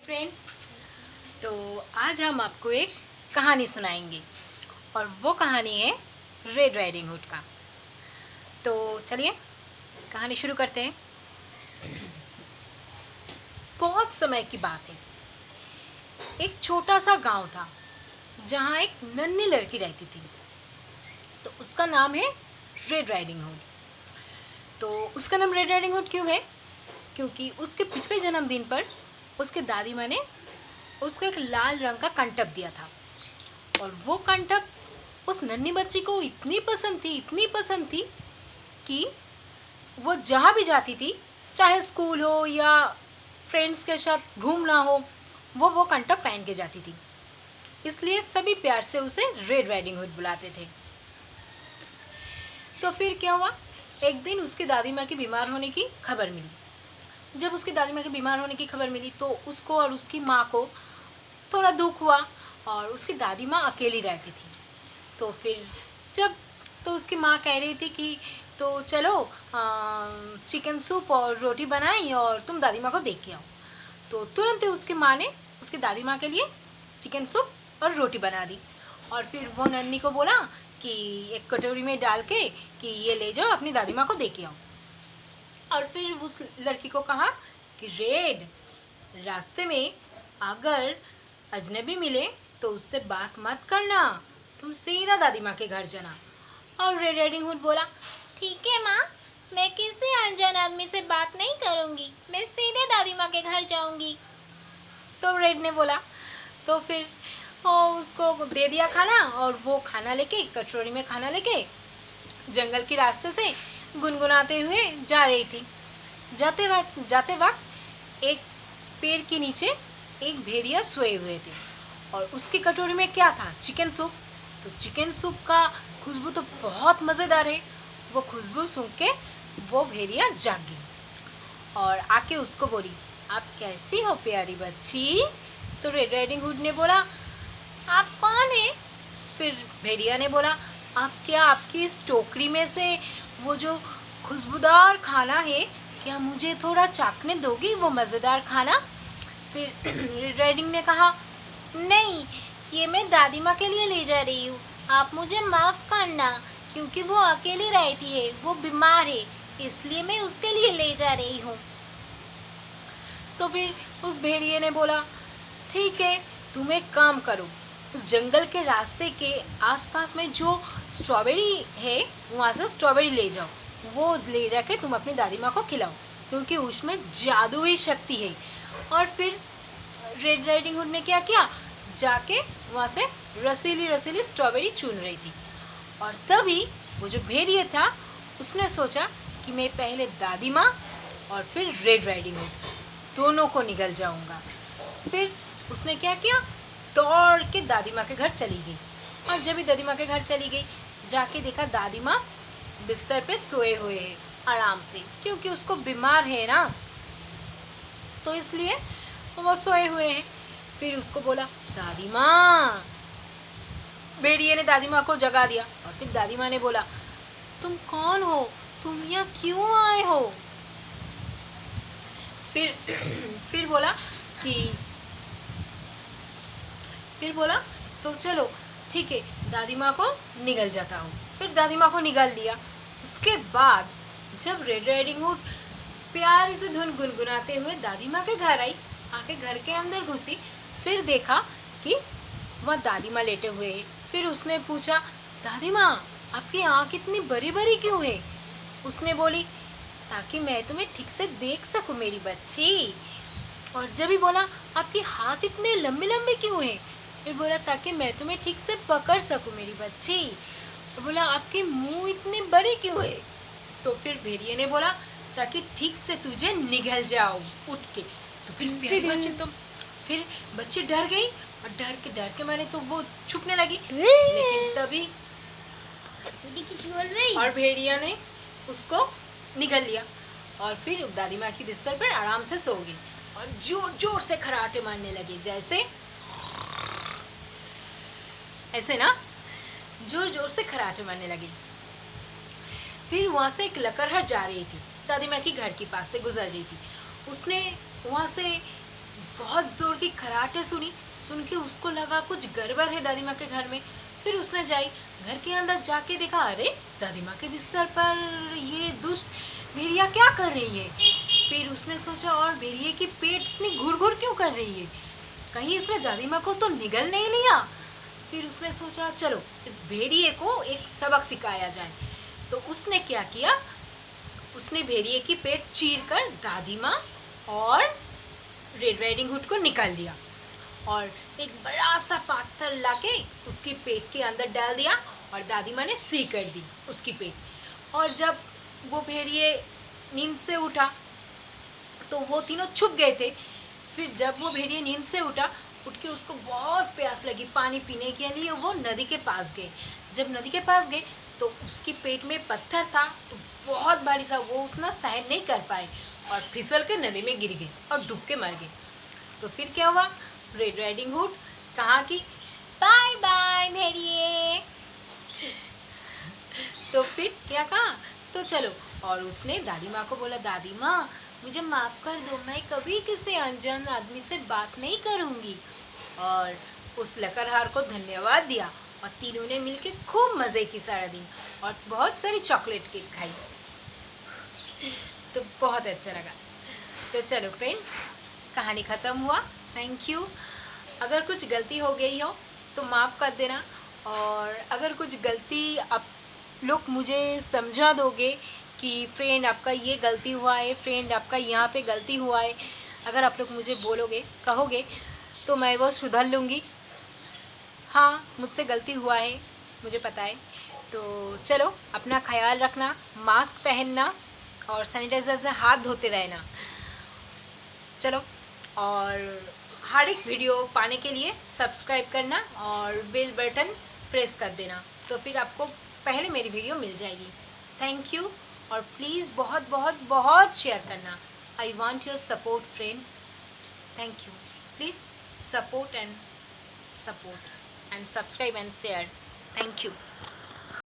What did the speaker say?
Friend, तो आज हम आपको एक कहानी सुनाएंगे और वो कहानी है रेड राइडिंग हुड का। तो चलिए कहानी शुरू करते हैं। बहुत समय की बात है, एक छोटा सा गांव था जहां एक नन्ही लड़की रहती थी। तो उसका नाम है रेड राइडिंग हुड। तो उसका नाम रेड राइडिंग हुड क्यों है? क्योंकि उसके पिछले जन्मदिन पर उसके दादी माँ ने उसको एक लाल रंग का कंटप दिया था और वो कंटप उस नन्ही बच्ची को इतनी पसंद थी कि वो जहाँ भी जाती थी, चाहे स्कूल हो या फ्रेंड्स के साथ घूमना हो, वो कंटप पहन के जाती थी। इसलिए सभी प्यार से उसे रेड राइडिंग हुड बुलाते थे। तो फिर क्या हुआ, एक दिन उसकी दादी माँ की बीमार होने की खबर मिली। जब उसकी दादी माँ के बीमार होने की खबर मिली तो उसको और उसकी माँ को थोड़ा दुख हुआ और उसकी दादी माँ अकेली रहती थी। तो फिर जब तो उसकी माँ कह रही थी कि तो चलो चिकन सूप और रोटी बनाई और तुम दादी माँ को देख के आओ। तो तुरंत ही उसकी माँ ने उसकी दादी माँ के लिए चिकन सूप और रोटी बना दी और फिर वो नन्ही को बोला कि एक कटोरी में डाल के कि ये ले जाओ अपनी दादी माँ को दे के आओ। और फिर उस लड़की को कहा कि रेड, रास्ते में अगर अजनबी मिले तो उससे बात मत करना, तुम सीधा दादी माँ के घर जाना। और रेड राइडिंग हुड बोला, ठीक है माँ, मैं किसी अनजान आदमी से बात नहीं करूंगी, मैं सीधे दादी माँ के घर जाऊंगी। तो रेड ने बोला। तो फिर वो उसको दे दिया खाना और वो खाना लेके कटोरी में खाना लेके जंगल के रास्ते से गुनगुनाते हुए जा रही थी। जाते वक्त एक पेड़ के नीचे एक भेड़िया सोए हुए थे और उसकी कटोरी में क्या था? Chicken soup. तो चिकन सूप का खुशबू तो बहुत मजेदार है। वो खुशबू सुन के वो भेड़िया जाग गई और आके उसको बोली, आप कैसी हो प्यारी बच्ची? तो रेड राइडिंग हुड ने बोला, आप कौन है? फिर भेड़िया ने बोला, आप क्या आपकी इस टोकरी में से वो जो खुशबूदार खाना है, क्या मुझे थोड़ा चाखने दोगी वो मजेदार खाना? फिर रेड राइडिंग ने कहा, नहीं, ये मैं दादी माँ के लिए ले जा रही हूँ, आप मुझे माफ करना, क्योंकि वो अकेली रहती है, वो बीमार है, इसलिए मैं उसके लिए ले जा रही हूँ। तो फिर उस भेड़िए ने बोला, ठीक है, तुम एक काम करो, उस जंगल के रास्ते के आसपास में जो स्ट्रॉबेरी है वहां से स्ट्रॉबेरी ले जाओ, वो ले जाके तुम अपनी दादी माँ को खिलाओ, क्योंकि उसमें जादुई शक्ति है। और फिर रेड राइडिंग हुड ने क्या किया, जाके वहां से रसीली रसीली स्ट्रॉबेरी चुन रही थी और तभी वो जो भेड़िए था उसने सोचा कि मैं पहले दादी माँ और फिर रेड राइडिंग हुड दोनों को निगल जाऊंगा। फिर उसने क्या किया, दौड़ के दादी माँ के घर चली गई और जब भी दादी माँ के घर चली गई, जाके देखा दादी माँ बिस्तर पे सोए हुए हैं आराम से, क्योंकि उसको बीमार है ना, तो इसलिए वो सोए हुए हैं। फिर उसको बोला, दादी माँ। भेड़िए ने दादी माँ को जगा दिया और फिर दादी माँ ने बोला, तुम कौन हो, तुम यहाँ क्यों आए हो? फिर फिर बोला कि फिर बोला तो चलो ठीक है, दादी माँ को निगल जाता हूँ। फिर दादी माँ को निगल लिया। उसके बाद जब रेड राइडिंग हुड प्यारी से धुन गुनगुनाते हुए दादी माँ के घर आई, आके घर के अंदर घुसी, फिर देखा कि वह दादी माँ लेटे हुए हैं। फिर उसने पूछा, दादी माँ, आपकी आँख इतनी बड़ी बड़ी क्यों है? उसने बोली, ताकि मैं तुम्हें ठीक से देख सकूं मेरी बच्ची। और जब भी बोला, आपके हाथ इतने लंबे लंबे क्यों हैं? फिर बोला, ताकि मैं तुम्हें ठीक से पकड़ सकूं मेरी बच्ची। और बोला, आपके मुंह इतने बड़े क्यों है? तो फिर भेड़िए ने बोला, ताकि ठीक से तुझे निगल जाओ उठ के। तो फिर बच्ची तो फिर बच्ची डर गई और डर के मारे तो वो छुपने लगी, लेकिन तभी और भेड़िया ने उसको निगल लिया और फिर दादी माँ की बिस्तर पर आराम से सो गई और जोर जोर से खराटे मारने लगे, जैसे ऐसे ना, जोर जोर से खराटे मारने लगे। फिर वहां से एक लकड़हार जा रही थी, दादी माँ की घर के पास से गुजर रही थी। उसने वहां से बहुत जोर की खराटे सुनी। सुन के उसको लगा कुछ गड़बड़ है दादी माँ के घर में। फिर उसने जाई घर के अंदर जाके देखा, अरे दादी माँ के बिस्तर पर ये दुष्ट भेड़िया क्या कर रही है। फिर उसने सोचा, और भेड़िए की पेट इतनी घुर घुर क्यों कर रही है, कहीं इसने दादी माँ को तो निगल नहीं लिया। फिर उसने सोचा, चलो इस भेड़िए को एक सबक सिखाया जाए। तो उसने क्या किया, उसने भेड़िए की पेट चीर कर दादी माँ और रेड राइडिंग हुड को निकाल दिया और एक बड़ा सा पत्थर लाके उसकी पेट के अंदर डाल दिया और दादी माँ ने सी कर दी उसकी पेट। और जब वो भेड़िए नींद से उठा तो वो तीनों छुप गए थे। फिर जब वो भेड़िए नींद से उठा, उठ के उसको बहुत प्यास लगी पानी पीने के लिए, वो नदी के पास गए। जब नदी के पास गए तो उसकी पेट में पत्थर था, तो बहुत भारी सा, वो उतना सहन नहीं कर पाए और फिसल के नदी में गिर गए और डूब के मर गए। तो फिर क्या हुआ, रेड राइडिंग हुड कहा कि बाय बाय भेड़िए। तो फिर क्या कहा, तो चलो। और उसने दादी माँ को बोला, दादी माँ मुझे माफ कर दो, मैं कभी किसी अनजान आदमी से बात नहीं करूंगी। और उस लकड़हार को धन्यवाद दिया और तीनों ने मिलके खूब मजे की सारा दिन और बहुत सारी चॉकलेट केक खाई। तो बहुत अच्छा लगा। तो चलो फ्रेंड, कहानी खत्म हुआ। Thank you. अगर कुछ गलती हो गई हो तो माफ कर देना, और अगर कुछ गलती आप लोग मुझे समझा दोगे कि फ्रेंड आपका ये गलती हुआ है, फ्रेंड आपका यहाँ पे गलती हुआ है, अगर आप लोग मुझे बोलोगे, कहोगे, तो मैं वो सुधार लूँगी। हाँ, मुझसे गलती हुआ है, मुझे पता है। तो चलो, अपना ख्याल रखना, मास्क पहनना और सैनिटाइजर से हाथ धोते रहना। चलो, और हर एक वीडियो पाने के लिए सब्सक्राइब करना और बेल बटन प्रेस कर देना, तो फिर आपको पहले मेरी वीडियो मिल जाएगी। Thank you. और प्लीज़ बहुत बहुत बहुत शेयर करना। I want your support friend. Thank you. Please support and subscribe and share. Thank you.